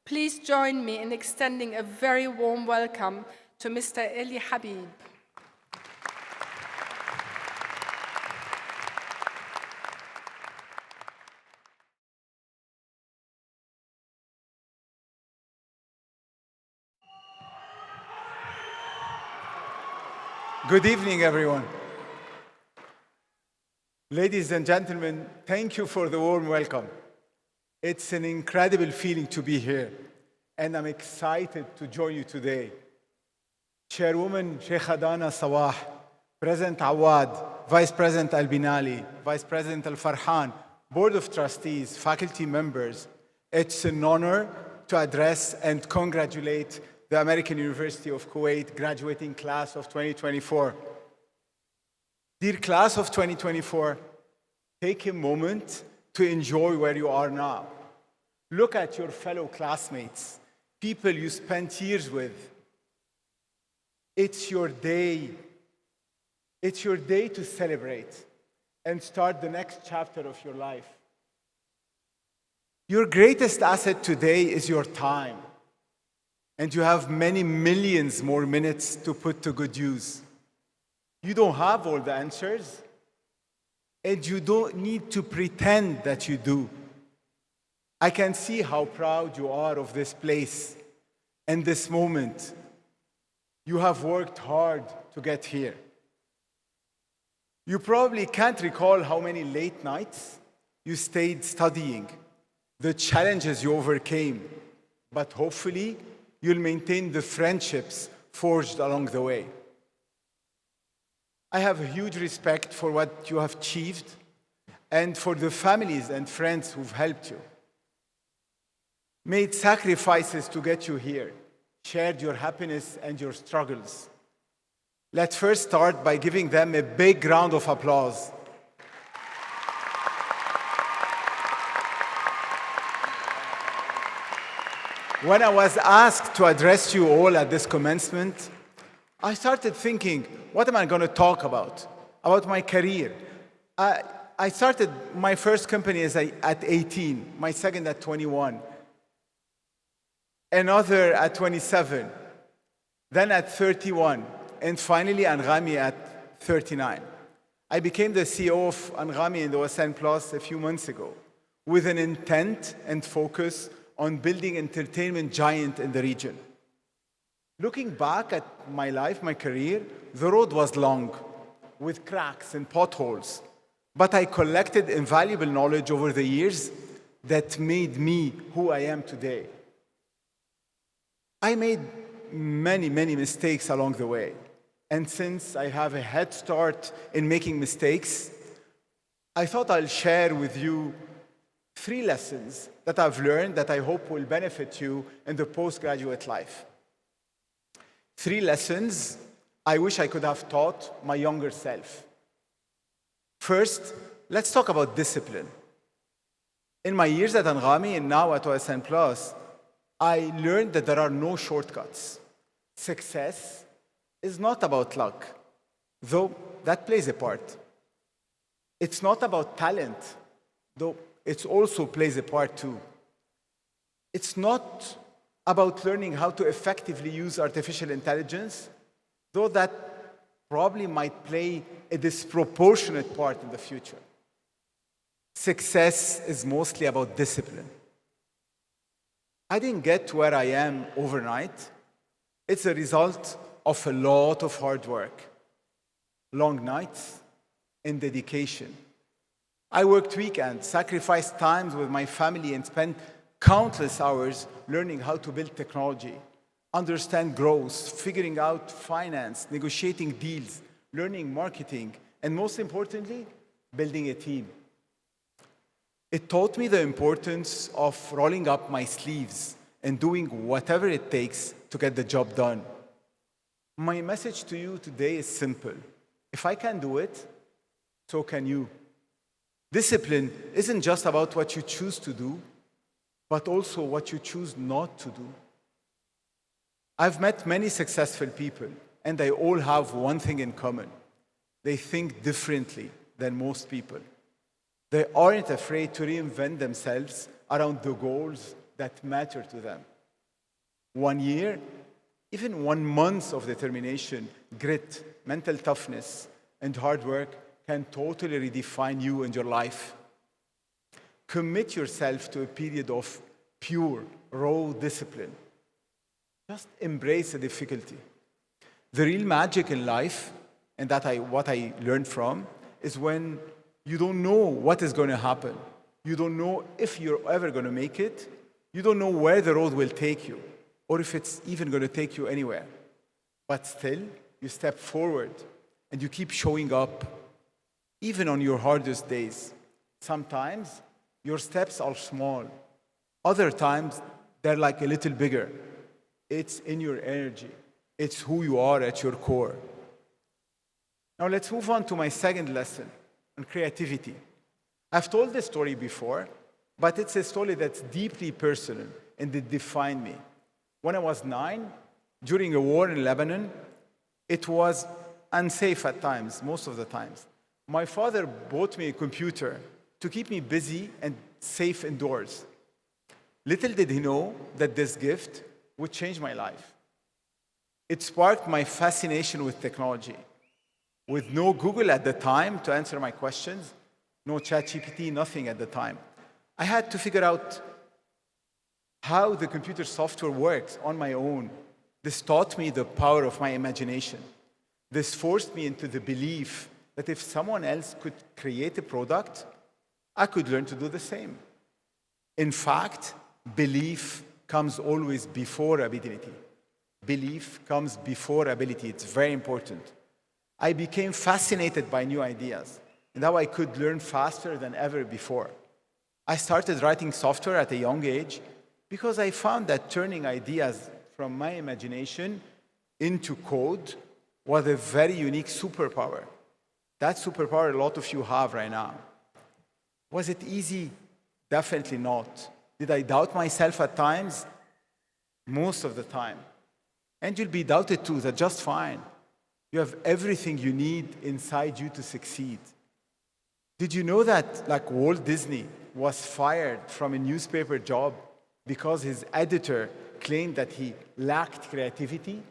Please join me in extending a very warm welcome to Mr. Elie Habib. Good evening, everyone. Ladies and gentlemen, thank you for the warm welcome. It's an incredible feeling to be here, and I'm excited to join you today. Chairwoman Sheikh Adana Sawah, President Awad, Vice President Al-Binali, Vice President Al-Farhan, Board of Trustees, faculty members, it's an honor to address and congratulate the American University of Kuwait graduating class of 2024. Dear class of 2024, take a moment to enjoy where you are now. Look at your fellow classmates, people you spent years with. It's your day. It's your day to celebrate and start the next chapter of your life. Your greatest asset today is your time, and you have many millions more minutes to put to good use. You don't have all the answers, and you don't need to pretend that you do. I can see how proud you are of this place and this moment. You have worked hard to get here. You probably can't recall how many late nights you stayed studying, the challenges you overcame, but hopefully you'll maintain the friendships forged along the way. I have a huge respect for what you have achieved and for the families and friends who've helped you, made sacrifices to get you here, shared your happiness and your struggles. Let's first start by giving them a big round of applause. When I was asked to address you all at this commencement, I started thinking, what am I going to talk about? About my career. I started my first company at 18, my second at 21, another at 27, then at 31, and finally Anghami at 39. I became the CEO of Anghami in the OSN Plus a few months ago, with an intent and focus on building an entertainment giant in the region. Looking back at my life, my career, the road was long, with cracks and potholes, but I collected invaluable knowledge over the years that made me who I am today. I made many mistakes along the way, and since I have a head start in making mistakes, I thought I'll share with you 3 lessons that I've learned that I hope will benefit you in the postgraduate life. 3 lessons I wish I could have taught my younger self. First, let's talk about discipline. In my years at Anghami and now at OSN Plus, I learned that there are no shortcuts. Success is not about luck, though that plays a part. It's not about talent, though it also plays a part too. It's not about learning how to effectively use artificial intelligence, though that probably might play a disproportionate part in the future. Success is mostly about discipline. I didn't get to where I am overnight. It's a result of a lot of hard work, long nights, and dedication. I worked weekends, sacrificed times with my family, and spent countless hours learning how to build technology, understand growth, figuring out finance, negotiating deals, learning marketing, and most importantly, building a team. It taught me the importance of rolling up my sleeves and doing whatever it takes to get the job done. My message to you today is simple. If I can do it, so can you. Discipline isn't just about what you choose to do, but also what you choose not to do. I've met many successful people, and they all have one thing in common. They think differently than most people. They aren't afraid to reinvent themselves around the goals that matter to them. 1 year, even 1 month of determination, grit, mental toughness, and hard work can totally redefine you and your life. Commit yourself to a period of pure, raw discipline. Just embrace the difficulty. The real magic in life, and what I learned from, is when you don't know what is going to happen. You don't know if you're ever going to make it. You don't know where the road will take you, or if it's even going to take you anywhere. But still, you step forward and you keep showing up, even on your hardest days. Sometimes your steps are small. Other times, they're like a little bigger. It's in your energy. It's who you are at your core. Now let's move on to my second lesson on creativity. I've told this story before, but it's a story that's deeply personal and it defined me. When I was 9, during a war in Lebanon, it was unsafe at times, most of the times. My father bought me a computer to keep me busy and safe indoors. Little did he know that this gift would change my life. It sparked my fascination with technology. With no Google at the time to answer my questions, no ChatGPT, nothing at the time, I had to figure out how the computer software works on my own. This taught me the power of my imagination. This forced me into the belief that if someone else could create a product, I could learn to do the same. In fact, belief comes always before ability. Belief comes before ability. It's very important. I became fascinated by new ideas and how I could learn faster than ever before. I started writing software at a young age because I found that turning ideas from my imagination into code was a very unique superpower. That superpower a lot of you have right now. Was it easy? Definitely not. Did I doubt myself at times? Most of the time. And you'll be doubted too, that's just fine. You have everything you need inside you to succeed. Did you know that, like, Walt Disney was fired from a newspaper job because his editor claimed that he lacked creativity?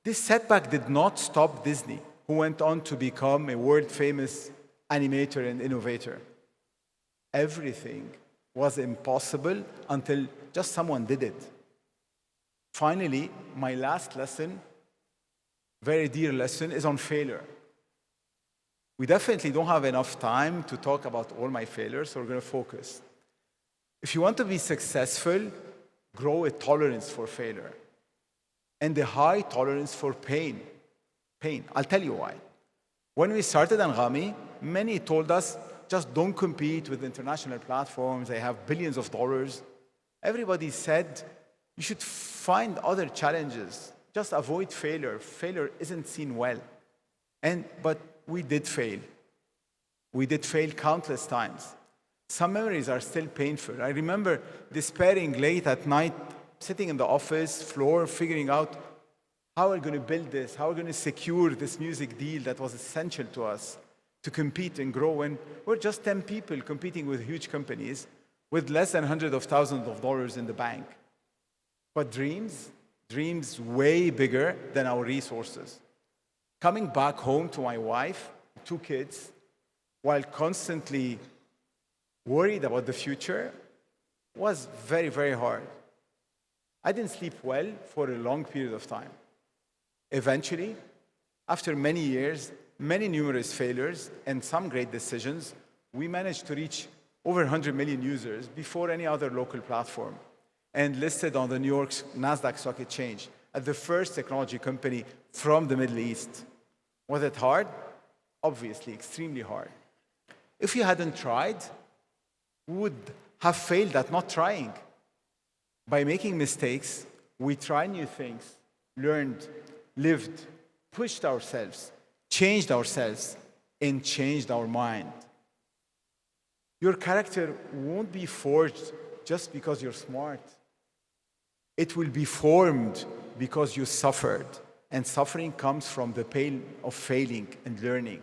This setback did not stop Disney, who went on to become a world-famous animator and innovator. Everything was impossible until just someone did it. Finally, my last lesson, very dear lesson, is on failure. We definitely don't have enough time to talk about all my failures, so we're going to focus. If you want to be successful, grow a tolerance for failure and a high tolerance for pain. I'll tell you why. When we started Anghami, many told us, just don't compete with international platforms, they have billions of dollars. Everybody said, you should find other challenges. Just avoid failure. Failure isn't seen well. But we did fail. We did fail countless times. Some memories are still painful. I remember despairing late at night, sitting in the office floor, figuring out how we're going to build this, how we're going to secure this music deal that was essential to us to compete and grow. And we're just 10 people competing with huge companies with less than hundreds of thousands of dollars in the bank. But dreams way bigger than our resources. Coming back home to my wife, 2 kids, while constantly worried about the future, was very, very hard. I didn't sleep well for a long period of time. Eventually, after many years, many numerous failures, and some great decisions, we managed to reach over 100 million users before any other local platform and listed on the New York's NASDAQ stock exchange as the first technology company from the Middle East. Was it hard? Obviously, extremely hard. If we hadn't tried, we would have failed at not trying. By making mistakes, we tried new things, learned, lived, pushed ourselves, changed ourselves, and changed our mind. Your character won't be forged just because you're smart. It will be formed because you suffered. And suffering comes from the pain of failing and learning.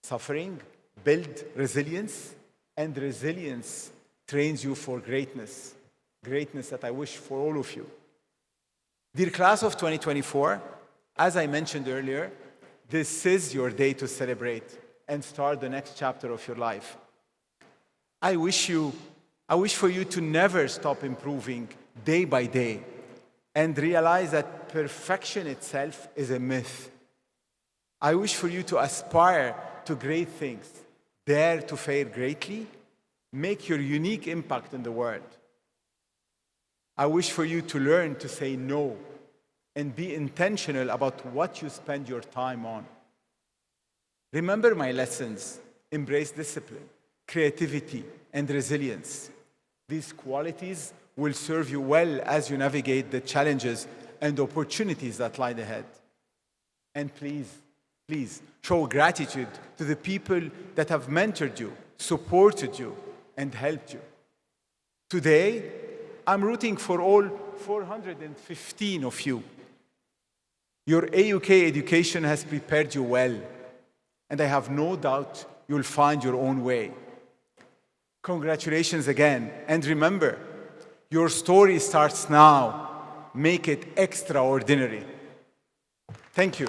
Suffering builds resilience, and resilience trains you for greatness. greatness that I wish for all of you. Dear class of 2024, as I mentioned earlier, this is your day to celebrate and start the next chapter of your life. I wish for you to never stop improving day by day and realize that perfection itself is a myth. I wish for you to aspire to great things, dare to fail greatly, make your unique impact in the world. I wish for you to learn to say no and be intentional about what you spend your time on. Remember my lessons. Embrace discipline, creativity, and resilience. These qualities will serve you well as you navigate the challenges and opportunities that lie ahead. And please show gratitude to the people that have mentored you, supported you, and helped you. Today, I'm rooting for all 415 of you. Your AUK education has prepared you well, and I have no doubt you'll find your own way. Congratulations again, and remember, your story starts now. Make it extraordinary. Thank you.